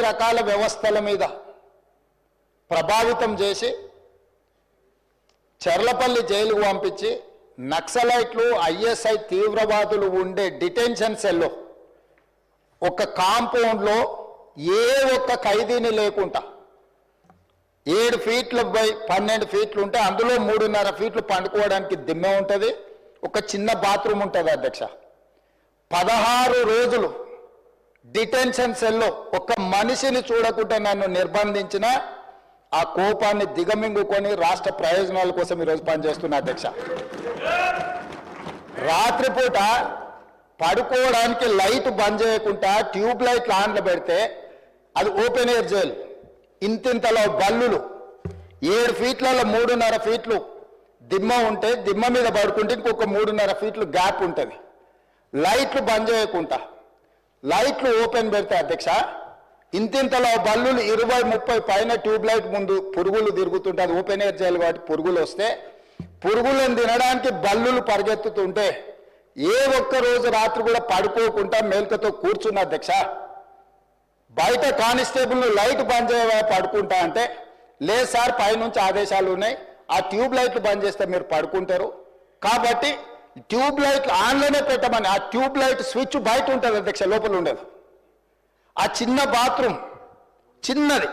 రకాల వ్యవస్థల మీద ప్రభావితం చేసి చర్లపల్లి జైలుకు పంపించి నక్సలైట్లు ఐఎస్ఐ తీవ్రవాదులు ఉండే డిటెన్షన్ సెల్లో ఒక కాంపౌండ్లో ఏ ఒక్క ఖైదీని లేకుండా 7 ఫీట్ల బై 12 ఫీట్లు ఉంటే అందులో 3.5 ఫీట్లు పండుకోవడానికి దిమ్మె ఉంటుంది, ఒక చిన్న బాత్రూమ్ ఉంటుంది అధ్యక్ష. 16 రోజులు డిటెన్షన్ సెల్లో ఒక మనిషిని చూడకుండా నన్ను నిర్బంధించిన ఆ కోపాన్ని దిగమింగుకొని రాష్ట్ర ప్రయోజనాల కోసం ఈరోజు పనిచేస్తున్నా అధ్యక్ష. రాత్రిపూట పడుకోవడానికి లైట్ బంద్ చేయకుండా ట్యూబ్ లైట్లు ఆన్లో పెడితే అది ఓపెన్ ఎయిర్ జైలు, ఇంతింతలో బల్లులు 7 ఫీట్లలో 3.5 ఫీట్లు దిమ్మ ఉంటే దిమ్మ మీద పడుకుంటే ఇంకొక 3.5 ఫీట్లు గ్యాప్ ఉంటుంది. లైట్లు బంద్ చేయకుండా లైట్లు ఓపెన్ పెడితే అధ్యక్ష ఇంతింతలో బల్లులు 20-30 పైన ట్యూబ్ లైట్ ముందు పురుగులు తిరుగుతుంటే అది ఓపెన్ ఎయిర్ జైలు కాబట్టి పురుగులు వస్తే పురుగులను తినడానికి బల్లులు పరిగెత్తుతుంటే ఏ ఒక్క రోజు రాత్రి కూడా పడుకోకుండా మేల్కతో కూర్చున్న అధ్యక్ష. బయట కానిస్టేబుల్ లైట్ బంద్ చేయవా పడుకుంటా అంటే లేదు సార్ పైనుంచి ఆదేశాలు ఉన్నాయి, ఆ ట్యూబ్ లైట్లు బంద్ చేస్తే మీరు పడుకుంటారు కాబట్టి ట్యూబ్ లైట్లు ఆన్లోనే పెట్టమని. ఆ ట్యూబ్ లైట్ స్విచ్ బయట ఉంటుంది అధ్యక్ష, లోపల ఉండదు. ఆ చిన్న బాత్రూమ్ చిన్నది,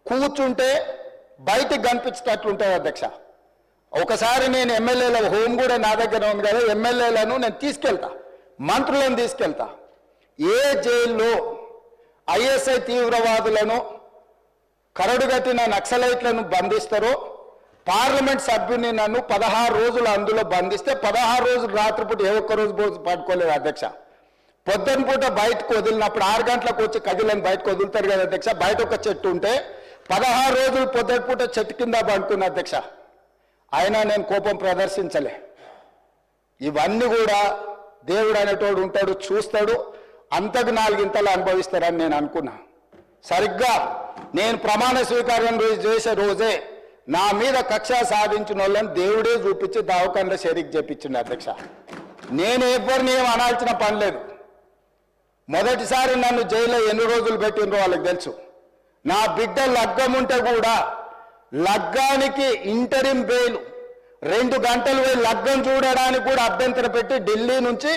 కూర్చుంటే బయటకు కనిపించేటట్లు ఉంటుంది అధ్యక్ష. ఒకసారి నేను ఎమ్మెల్యేల హోమ్ కూడా నా దగ్గర ఉంది కదా, ఎమ్మెల్యేలను నేను తీసుకెళ్తా, మంత్రులను తీసుకెళ్తా. ఏ జైల్లో ఐఎస్ఐ తీవ్రవాదులను కరడుగట్టిన నక్సలైట్లను బంధిస్తారో పార్లమెంట్ సభ్యుని నన్ను 16 రోజులు అందులో బంధిస్తే 16 రోజులు రాత్రిపూట ఏ ఒక్క రోజు పడుకోలేదు అధ్యక్ష. పొద్దున పూట బయటకు వదిలినప్పుడు 6 గంటలకు వచ్చి కదిలని బయటకు వదులుతారు కదా అధ్యక్ష. బయట ఒక చెట్టు ఉంటే 16 రోజులు పొద్దున పూట చెట్టు కింద పడుకున్న అధ్యక్ష. అయినా నేను కోపం ప్రదర్శించలే. ఇవన్నీ కూడా దేవుడు అనేటోడు ఉంటాడు, చూస్తాడు, అంతకు 4 ఇంతలు అనుభవిస్తారని నేను అనుకున్నా. సరిగ్గా నేను ప్రమాణ స్వీకారం చేసే రోజే నా మీద కక్ష సాధించిన వాళ్ళని దేవుడే చూపించి దావకంలో షరీక్ చేపించిండు అధ్యక్ష. నేను ఎవరిని ఏం అనాల్సిన పని లేదు. మొదటిసారి నన్ను జైల్లో ఎన్ని రోజులు పెట్టిండ్రో వాళ్ళకి తెలుసు. నా బిడ్డ లగ్గం ఉంటే కూడా లగ్గానికి ఇంటరిం బెయిల్ 2 గంటలు పోయి లగ్గం చూడడానికి కూడా అభ్యంతరం పెట్టి ఢిల్లీ నుంచి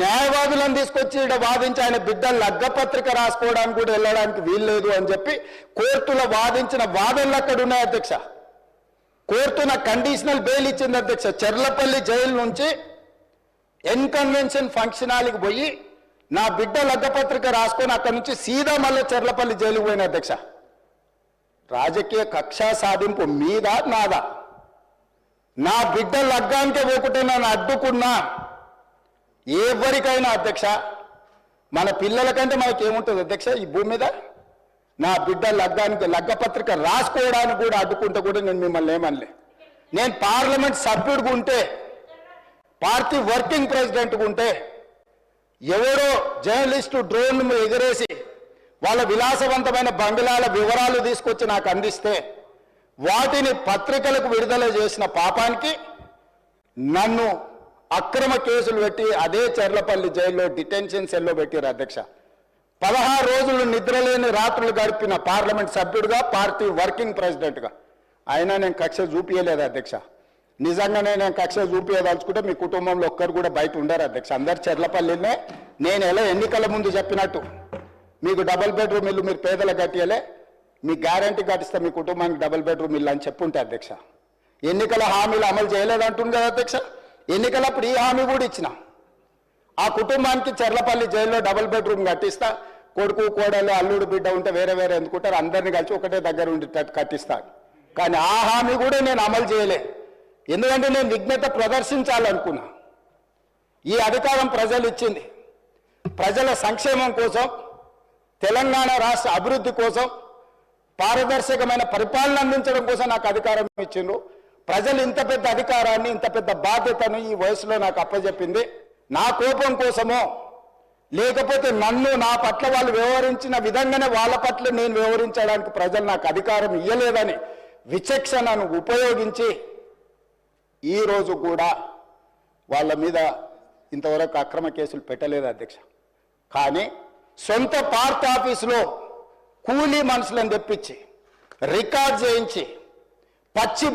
న్యాయవాదులను తీసుకొచ్చి ఇక్కడ వాదించి ఆయన బిడ్డ లగ్గపత్రిక రాసుకోవడానికి కూడా వెళ్ళడానికి వీల్లేదు అని చెప్పి కోర్టులో వాదించిన వాదనలు అక్కడ ఉన్నాయి అధ్యక్ష. కోర్టు నాకు కండిషనల్ బెయిల్ ఇచ్చింది అధ్యక్ష. చర్లపల్లి జైలు నుంచి ఎన్కన్వెన్షన్ ఫంక్షన్ హాల్కి పోయి నా బిడ్డ లగ్గపత్రిక రాసుకొని అక్కడ నుంచి సీదా మళ్ళీ చర్లపల్లి జైలుకు పోయిన అధ్యక్ష. రాజకీయ కక్ష సాధింపు మీద నాదా? నా బిడ్డ లగ్గానికే పోకుంటే నన్ను అడ్డుకున్నా ఎవరికైనా అధ్యక్ష, మన పిల్లలకంటే మనకేముంటుంది అధ్యక్ష ఈ భూమి మీద? నా బిడ్డ లగ్గానికి లగ్గపత్రిక రాసుకోవడానికి కూడా అడ్డుకుంటే కూడా నేను మిమ్మల్ని ఏమనలే. నేను పార్లమెంట్ సభ్యుడిగా ఉంటే, పార్టీ వర్కింగ్ ప్రెసిడెంట్గా ఉంటే ఎవరో జర్నలిస్టు డ్రోన్ ఎగిరేసి వాళ్ళ విలాసవంతమైన బంగ్లాల వివరాలు తీసుకొచ్చి నాకు అందిస్తే వాటిని పత్రికలకు విడుదల చేసిన పాపానికి నన్ను అక్రమ కేసులు పెట్టి అదే చర్లపల్లి జైల్లో డిటెన్షన్ సెల్లో పెట్టారు అధ్యక్ష. 16 రోజులు నిద్రలేని రాత్రులు గడిపిన పార్లమెంట్ సభ్యుడిగా, పార్టీ వర్కింగ్ ప్రెసిడెంట్గా అయినా నేను కక్ష చూపించలేదు అధ్యక్ష. నిజంగానే నేను కక్ష చూపించదలుచుకుంటే మీ కుటుంబంలో ఒక్కరు కూడా బయట ఉండరు అధ్యక్ష. అందరు చర్లపల్లినే. నేను ఎలా ఎన్నికల ముందు చెప్పినట్టు మీకు డబుల్ బెడ్రూమ్ ఇల్లు మీరు పేదలకు కట్టియలే, మీ గ్యారంటీ కట్టిస్తే మీ కుటుంబానికి డబుల్ బెడ్రూమ్ ఇల్లు అని చెప్పుంటే అధ్యక్ష. ఎన్నికల హామీలు అమలు చేయలేదంటుంది కదా అధ్యక్ష. ఎన్నికలప్పుడు ఈ హామీ కూడా ఇచ్చిన. ఆ కుటుంబానికి చర్లపల్లి జైల్లో డబుల్ బెడ్రూమ్ కట్టిస్తా, కొడుకు కోడలు అల్లుడు బిడ్డ ఉంటే వేరే వేరే ఎందుకుంటారు, అందరినీ కలిసి ఒకటే దగ్గర ఉండేటట్టు కట్టిస్తాను. కానీ ఆ హామీ కూడా నేను అమలు చేయలే. ఎందుకంటే నేను విఘ్నత ప్రదర్శించాలనుకున్నా. ఈ అధికారం ప్రజలు ఇచ్చింది ప్రజల సంక్షేమం కోసం, తెలంగాణ రాష్ట్ర అభివృద్ధి కోసం, పారదర్శకమైన పరిపాలన అందించడం కోసం నాకు అధికారం ఇచ్చిండ్రు. ప్రజలు ఇంత పెద్ద అధికారాన్ని, ఇంత పెద్ద బాధ్యతను ఈ వయసులో నాకు అప్పచెప్పింది నా కోపం కోసమో, లేకపోతే నన్ను నా పట్ల వాళ్ళు వ్యవహరించిన విధంగానే వాళ్ళ పట్ల నేను వ్యవహరించడానికి ప్రజలు నాకు అధికారం ఇవ్వలేదని విచక్షణను ఉపయోగించి ఈరోజు కూడా వాళ్ళ మీద ఇంతవరకు అక్రమ కేసులు పెట్టలేదు అధ్యక్ష. కానీ సొంత పార్టీ ఆఫీసులో కూలీ మనుషులను తెప్పించి రికార్డ్ చేయించి పచ్చి